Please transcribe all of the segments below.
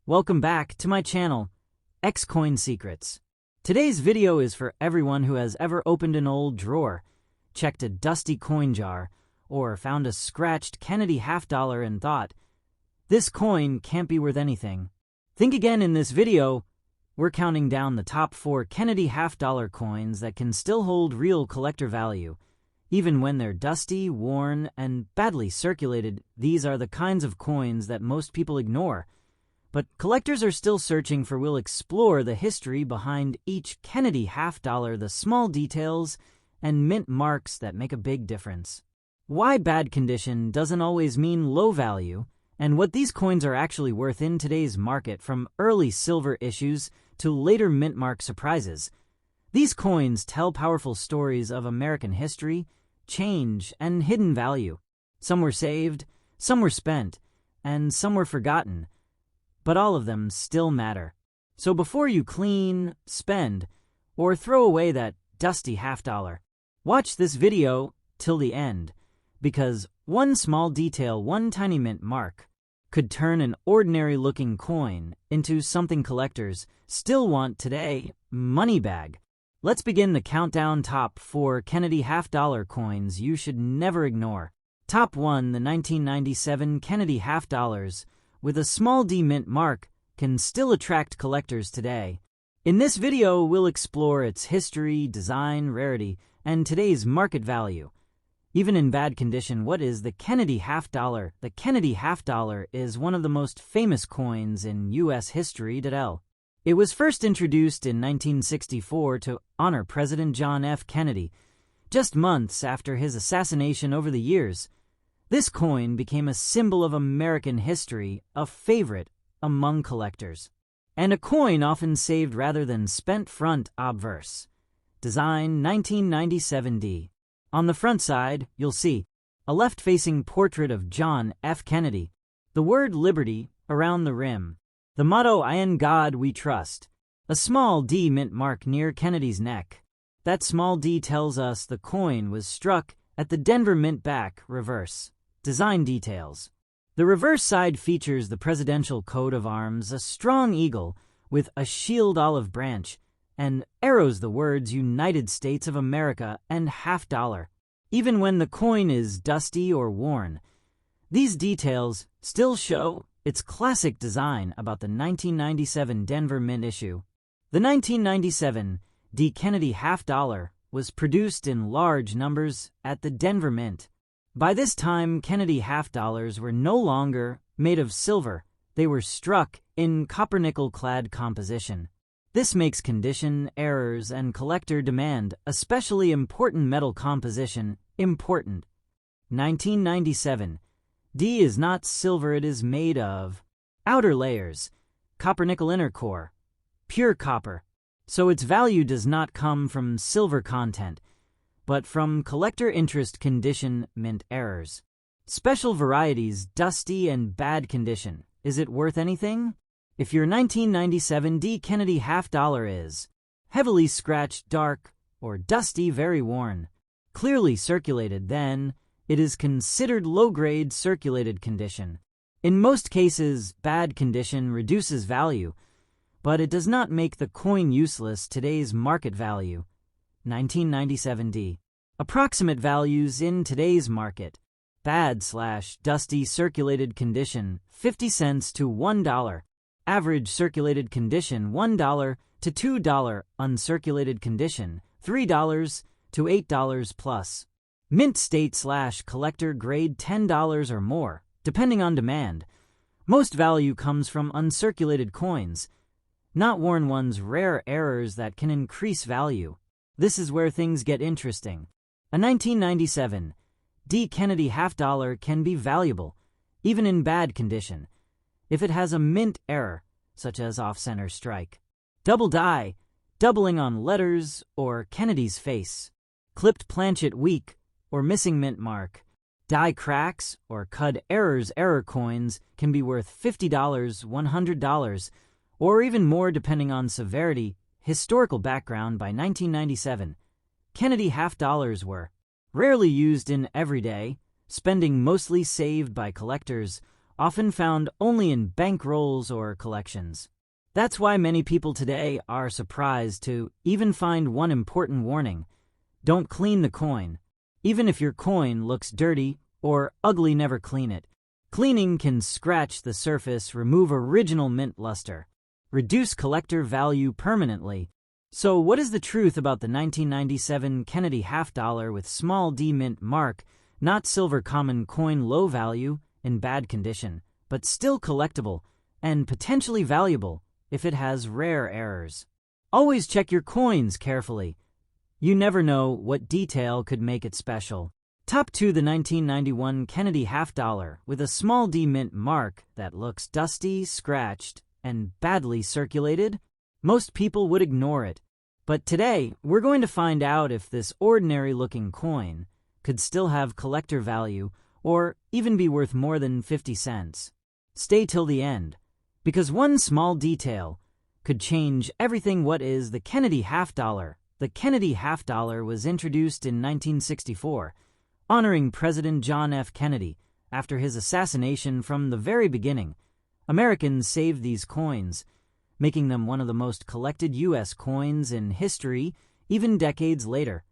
Welcome back to my channel, X Coin Secrets. Today's video is for everyone who has ever opened an old drawer, checked a dusty coin jar, or found a scratched Kennedy $50 and thought, this coin can't be worth anything. Think again. In this video, we're counting down the top 4 Kennedy $50 coins that can still hold real collector value. Even when they're dusty, worn, and badly circulated, these are the kinds of coins that most people ignore. But collectors are still searching for. We'll explore the history behind each Kennedy $50, the small details and mint marks that make a big difference. Why bad condition doesn't always mean low value, and what these coins are actually worth in today's market, from early silver issues to later mint mark surprises. These coins tell powerful stories of American history, change, and hidden value. Some were saved, some were spent, and some were forgotten. But all of them still matter. So before you clean, spend, or throw away that dusty $50, watch this video till the end, because one small detail, one tiny mint mark, could turn an ordinary-looking coin into something collectors still want today: money bag. Let's begin the countdown. Top 4 Kennedy $50 coins you should never ignore. Top 1. The 1997 Kennedy $50 with a small D mint mark can still attract collectors today. In this video, we'll explore its history, design, rarity, and today's market value. Even in bad condition, what is the Kennedy $50? The Kennedy $50 is one of the most famous coins in U.S. history. It was first introduced in 1964 to honor President John F. Kennedy, just months after his assassination. Over the years, this coin became a symbol of American history, a favorite among collectors, and a coin often saved rather than spent. Front obverse. Design 1997 D. On the front side, you'll see a left-facing portrait of John F. Kennedy, the word Liberty around the rim, the motto "In God We Trust," a small D mint mark near Kennedy's neck. That small D tells us the coin was struck at the Denver Mint. Back reverse. Design details. The reverse side features the presidential coat of arms, a strong eagle with a shield olive branch, and arrows, the words United States of America and $50. Even when the coin is dusty or worn, these details still show its classic design. About the 1997 Denver Mint issue. The 1997 D Kennedy $50 was produced in large numbers at the Denver Mint. By this time, Kennedy $50 were no longer made of silver. They were struck in copper-nickel-clad composition. This makes condition, errors, and collector demand, especially important metal composition, important. 1997. D is not silver. It is made of outer layers, copper-nickel inner core, pure copper. So its value does not come from silver content, but from collector interest. Condition, mint errors. Special varieties, dusty and bad condition. Is it worth anything? If your 1997 D Kennedy $50 is heavily scratched, dark, or dusty, very worn, clearly circulated, then it is considered low-grade circulated condition. In most cases, bad condition reduces value, but it does not make the coin useless. Today's market value. 1997 D. Approximate values in today's market. Bad/dusty circulated condition, 50 cents to $1. Average circulated condition, $1 to $2. Uncirculated condition, $3 to $8 plus. Mint state/collector grade, $10 or more, depending on demand. Most value comes from uncirculated coins, not worn ones. Rare errors that can increase value. This is where things get interesting. A 1997 D Kennedy $50 can be valuable, even in bad condition, if it has a mint error, such as off-center strike, double die, doubling on letters, or Kennedy's face, clipped planchet weak, or missing mint mark, die cracks, or cud errors. Error coins can be worth $50, $100, or even more depending on severity. Historical background. By 1997, Kennedy $50 were rarely used in everyday spending, mostly saved by collectors often found only in bankrolls or collections. That's why many people today are surprised to even find one important warning: don't clean the coin. Even if your coin looks dirty or ugly, never clean it. Cleaning can scratch the surface, remove original mint luster, reduce collector value permanently. So what is the truth about the 1997 Kennedy half-dollar with small d mint mark, not silver common coin, low value, in bad condition, but still collectible and potentially valuable if it has rare errors? Always check your coins carefully. You never know what detail could make it special. Top 2. The 1991 Kennedy half-dollar with a small d mint mark that looks dusty, scratched, and badly circulated. Most people would ignore it. But today, we're going to find out if this ordinary-looking coin could still have collector value or even be worth more than 50 cents. Stay till the end, because one small detail could change everything. What is the Kennedy half-dollar? The Kennedy half-dollar was introduced in 1964, honoring President John F. Kennedy after his assassination. From the very beginning, Americans saved these coins, making them one of the most collected U.S. coins in history. Even decades later,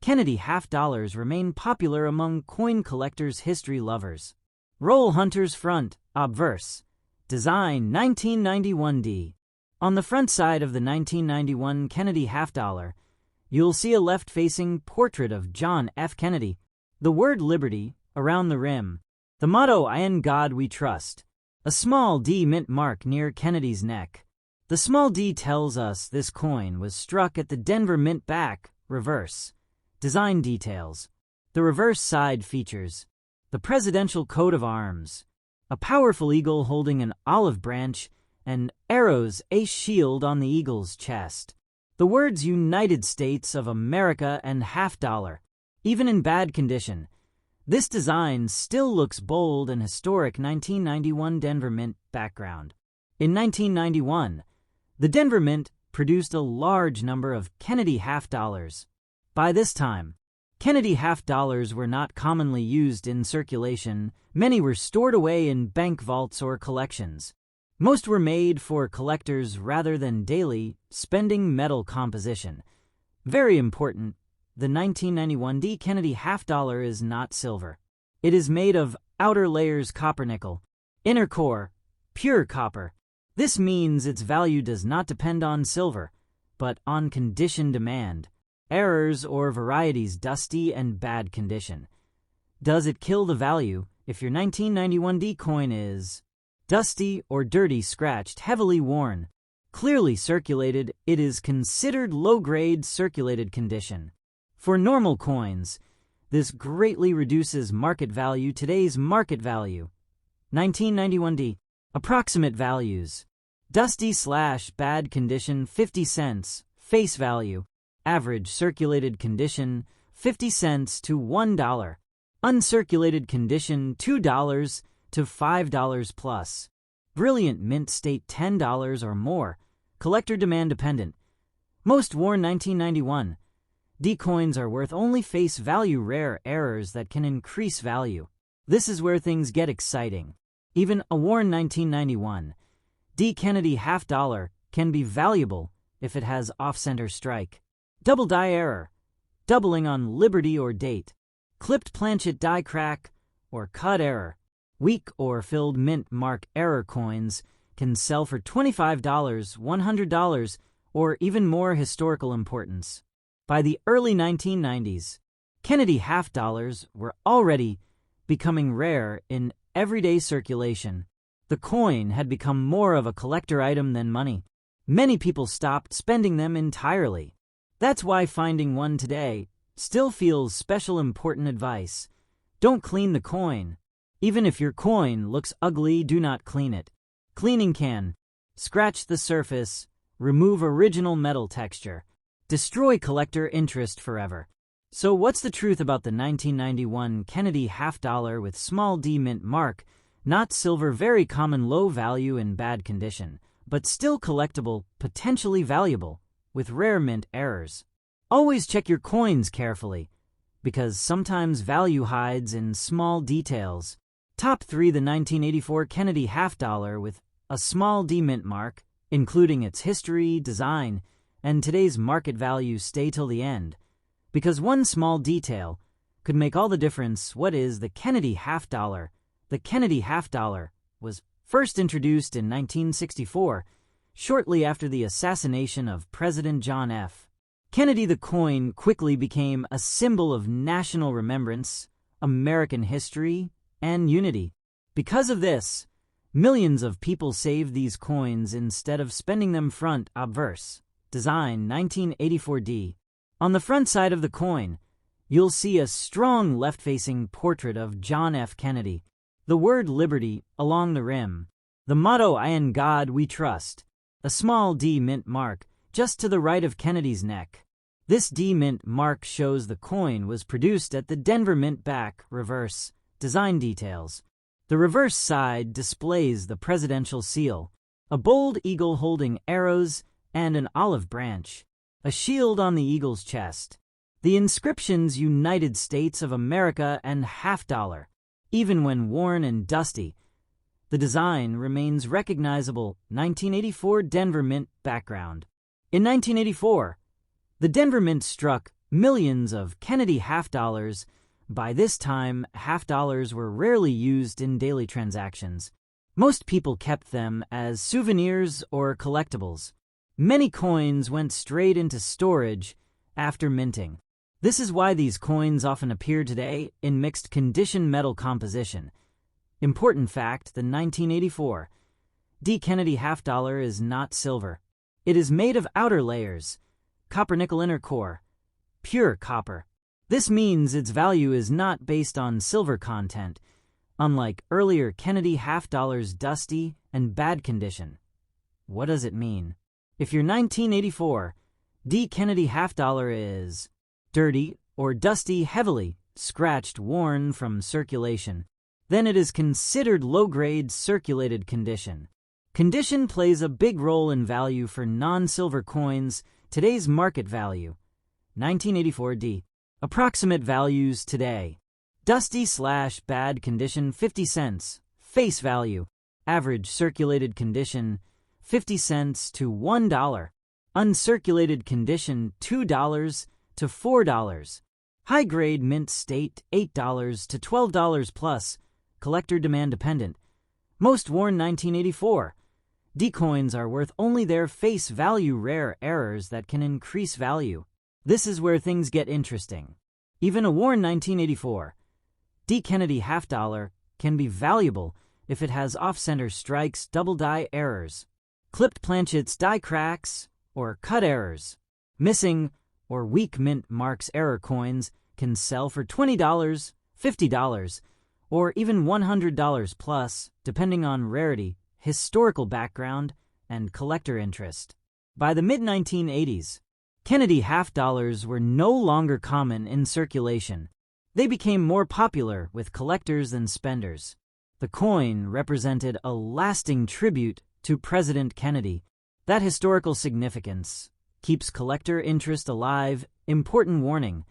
Kennedy half-dollars remain popular among coin collectors, history lovers. Roll Hunter's front, obverse. Design 1991D. On the front side of the 1991 Kennedy half-dollar, you'll see a left-facing portrait of John F. Kennedy, the word Liberty around the rim, the motto "In God We Trust," a small D mint mark near Kennedy's neck. The small d tells us this coin was struck at the Denver Mint. Back, reverse. Design details. The reverse side features the presidential coat of arms, a powerful eagle holding an olive branch, and arrows, a shield on the eagle's chest. The words United States of America and half-dollar. Even in bad condition, this design still looks bold and historic. 1991 Denver Mint background. In 1991, the Denver Mint produced a large number of Kennedy half-dollars. By this time, Kennedy half-dollars were not commonly used in circulation. Many were stored away in bank vaults or collections. Most were made for collectors rather than daily spending. Metal composition. Very important. The 1991 D Kennedy half-dollar is not silver. It is made of outer layers copper-nickel, inner core pure copper. This means its value does not depend on silver, but on condition, demand, errors, or varieties. Dusty and bad condition. Does it kill the value if your 1991 D coin is dusty or dirty, scratched, heavily worn, clearly circulated? It is considered low-grade circulated condition. For normal coins, this greatly reduces market value. Today's market value. 1991 D. Approximate values. Dusty/bad condition 50 cents. Face value. Average circulated condition 50 cents to $1. Uncirculated condition $2 to $5 plus. Brilliant mint state $10 or more. Collector demand dependent. Most worn 1991 D coins are worth only face value. Rare errors that can increase value. This is where things get exciting. Even a worn 1991 D Kennedy half-dollar can be valuable if it has off-center strike, double die error, doubling on Liberty or date, clipped planchet die crack, or cut error. Weak or filled mint mark error coins can sell for $25, $100, or even more. Historical importance. By the early 1990s, Kennedy half-dollars were already becoming rare in everyday circulation. The coin had become more of a collector item than money. Many people stopped spending them entirely. That's why finding one today still feels special. Important advice: don't clean the coin. Even if your coin looks ugly, do not clean it. Cleaning can scratch the surface, remove original metal texture, destroy collector interest forever. So what's the truth about the 1991 Kennedy half-dollar with small d mint mark, not silver, very common, low value, in bad condition, but still collectible, potentially valuable, with rare mint errors? Always check your coins carefully, because sometimes value hides in small details. Top 3: the 1984 Kennedy half dollar with a small D mint mark, including its history, design, and today's market value. Stay till the end, because one small detail could make all the difference. What is the Kennedy half dollar? The Kennedy half dollar was first introduced in 1964, shortly after the assassination of President John F. Kennedy. The coin quickly became a symbol of national remembrance, American history, and unity. Because of this, millions of people saved these coins instead of spending them. Front obverse. Design 1984D. On the front side of the coin, you'll see a strong left-facing portrait of John F. Kennedy. The word liberty along the rim. The motto, "I in God we trust." A small D mint mark just to the right of Kennedy's neck. This D mint mark shows the coin was produced at the Denver Mint. Back reverse. Design details. The reverse side displays the presidential seal, a bold eagle holding arrows and an olive branch, a shield on the eagle's chest. The inscriptions United States of America and half dollar. Even when worn and dusty, the design remains recognizable. 1984 Denver Mint background. In 1984, the Denver Mint struck millions of Kennedy half dollars. By this time, half dollars were rarely used in daily transactions. Most people kept them as souvenirs or collectibles. Many coins went straight into storage after minting. This is why these coins often appear today in mixed condition metal composition. Important fact: the 1984 D. Kennedy half dollar is not silver. It is made of outer layers, copper nickel inner core, pure copper. This means its value is not based on silver content, unlike earlier Kennedy half dollars. Dusty and bad condition. What does it mean? If your 1984 D. Kennedy half dollar is dirty or dusty, heavily scratched, worn from circulation, then it is considered low-grade circulated condition. Condition plays a big role in value for non-silver coins. Today's market value. 1984 D. Approximate values today. Dusty/bad condition 50 cents. Face value. Average circulated condition 50 cents to $1. Uncirculated condition $2 to $4. High-grade mint state $8 to $12 plus. Collector demand dependent. Most worn 1984. D coins are worth only their face value. Rare errors that can increase value. This is where things get interesting. Even a worn 1984 D. Kennedy half dollar can be valuable if it has off-center strikes, double die errors, clipped planchets, die cracks, or cut errors. Missing or weak mint marks. Error coins can sell for $20, $50, or even $100 plus, depending on rarity, historical background, and collector interest. By the mid-1980s, Kennedy half dollars were no longer common in circulation. They became more popular with collectors than spenders. The coin represented a lasting tribute to President Kennedy. That historical significance keeps collector interest alive. Important warning: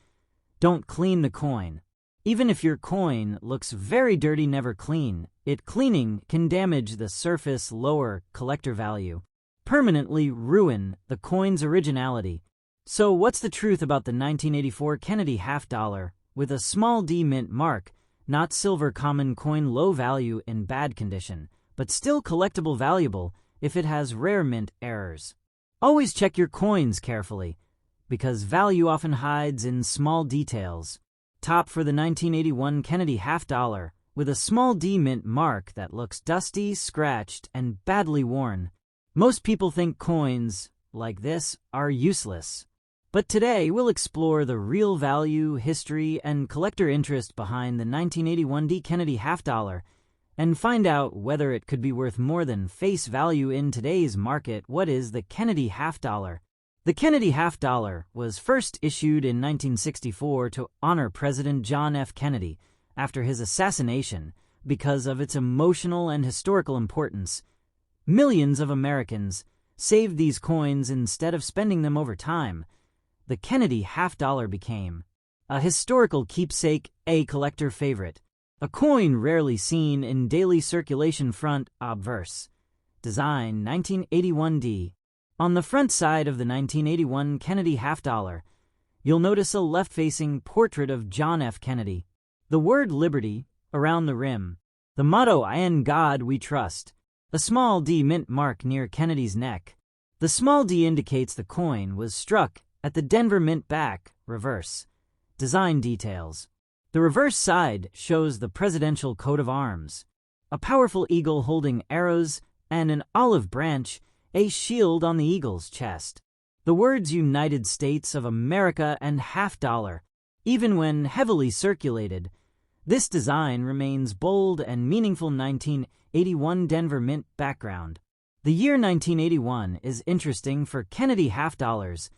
don't clean the coin. Even if your coin looks very dirty, never clean it. Cleaning can damage the surface, lower collector value, permanently ruin the coin's originality. So what's the truth about the 1984 Kennedy half dollar with a small D mint mark? Not silver common coin, low value in bad condition, but still collectible, valuable if it has rare mint errors. Always check your coins carefully, because value often hides in small details. Top for the 1981 Kennedy half dollar with a small D mint mark that looks dusty, scratched, and badly worn. Most people think coins like this are useless. But today we'll explore the real value, history, and collector interest behind the 1981 D. Kennedy half dollar and find out whether it could be worth more than face value in today's market. What is the Kennedy half dollar? The Kennedy half dollar was first issued in 1964 to honor President John F. Kennedy after his assassination. Because of its emotional and historical importance, millions of Americans saved these coins instead of spending them over time. The Kennedy half dollar became a historical keepsake, a collector favorite. A coin rarely seen in daily circulation. Front obverse. Design 1981D. On the front side of the 1981 Kennedy half-dollar, you'll notice a left-facing portrait of John F. Kennedy. The word Liberty around the rim. The motto, "In God We Trust." A small D mint mark near Kennedy's neck. The small d indicates the coin was struck at the Denver Mint. Back, reverse. Design details. The reverse side shows the presidential coat of arms. A powerful eagle holding arrows and an olive branch, a shield on the eagle's chest. The words United States of America and half-dollar. Even when heavily circulated, this design remains bold and meaningful. 1981 Denver Mint background. The year 1981 is interesting for Kennedy half-dollars.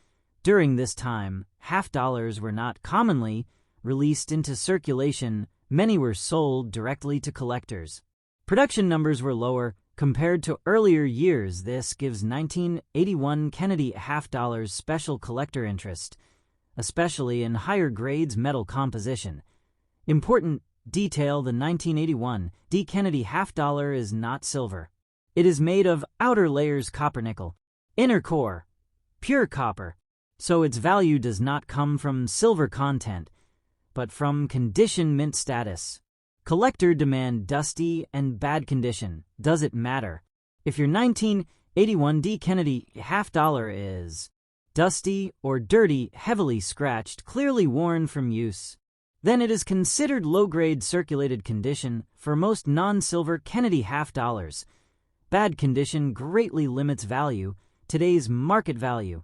During this time, half-dollars were not commonly released into circulation. Many were sold directly to collectors. Production numbers were lower compared to earlier years. This gives 1981 Kennedy half-dollars special collector interest, especially in higher grades metal composition. Important detail: the 1981 D Kennedy half-dollar is not silver. It is made of outer layers copper-nickel, inner core pure copper, so its value does not come from silver content, but from condition mint status. Collector demand: dusty and bad condition. Does it matter? If your 1981 D Kennedy half-dollar is dusty or dirty, heavily scratched, clearly worn from use, then it is considered low-grade circulated condition. For most non-silver Kennedy half-dollars, bad condition greatly limits value. Today's market value.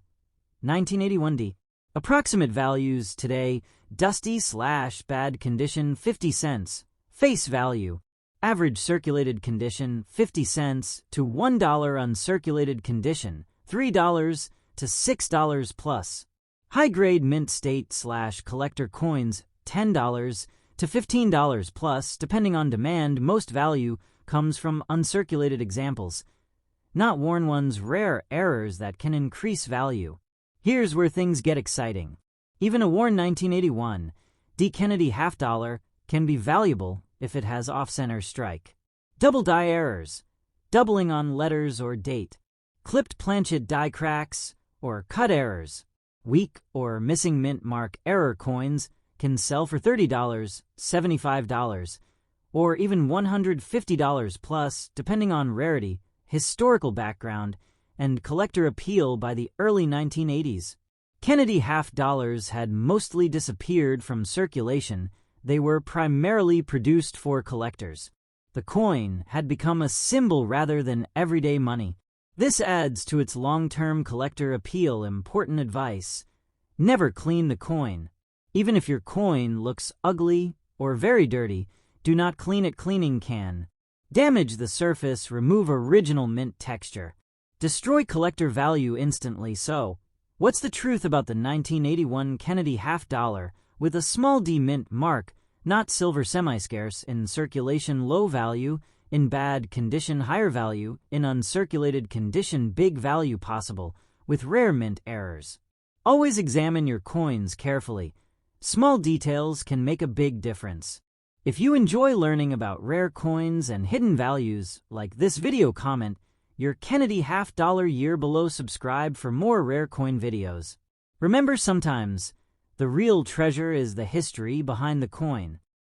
1981 D. Approximate values today: dusty/bad condition 50 cents. Face value. Average circulated condition 50 cents to $1. Uncirculated condition $3 to $6 plus. High-grade mint state/collector coins $10 to $15 plus, depending on demand. Most value comes from uncirculated examples, not worn ones. Rare errors that can increase value. Here's where things get exciting. Even a worn 1981 D Kennedy half-dollar can be valuable if it has off-center strike. Double die errors, doubling on letters or date. Clipped planchet die cracks or cut errors. Weak or missing mint mark error coins can sell for $30, $75, or even $150 plus, depending on rarity, historical background, and collector appeal. By the early 1980s, Kennedy half-dollars had mostly disappeared from circulation. They were primarily produced for collectors. The coin had become a symbol rather than everyday money. This adds to its long-term collector appeal. Important advice: never clean the coin. Even if your coin looks ugly or very dirty, do not clean it. Cleaning can damage the surface, remove original mint texture, destroy collector value instantly. So, what's the truth about the 1981 Kennedy half-dollar with a small d mint mark? Not silver, semi-scarce in circulation, low value; in bad condition, higher value; in uncirculated condition, big value possible with rare mint errors. Always examine your coins carefully. Small details can make a big difference. If you enjoy learning about rare coins and hidden values, like this video, comment your Kennedy half-dollar year below. Subscribe for more rare coin videos. Remember, sometimes the real treasure is the history behind the coin.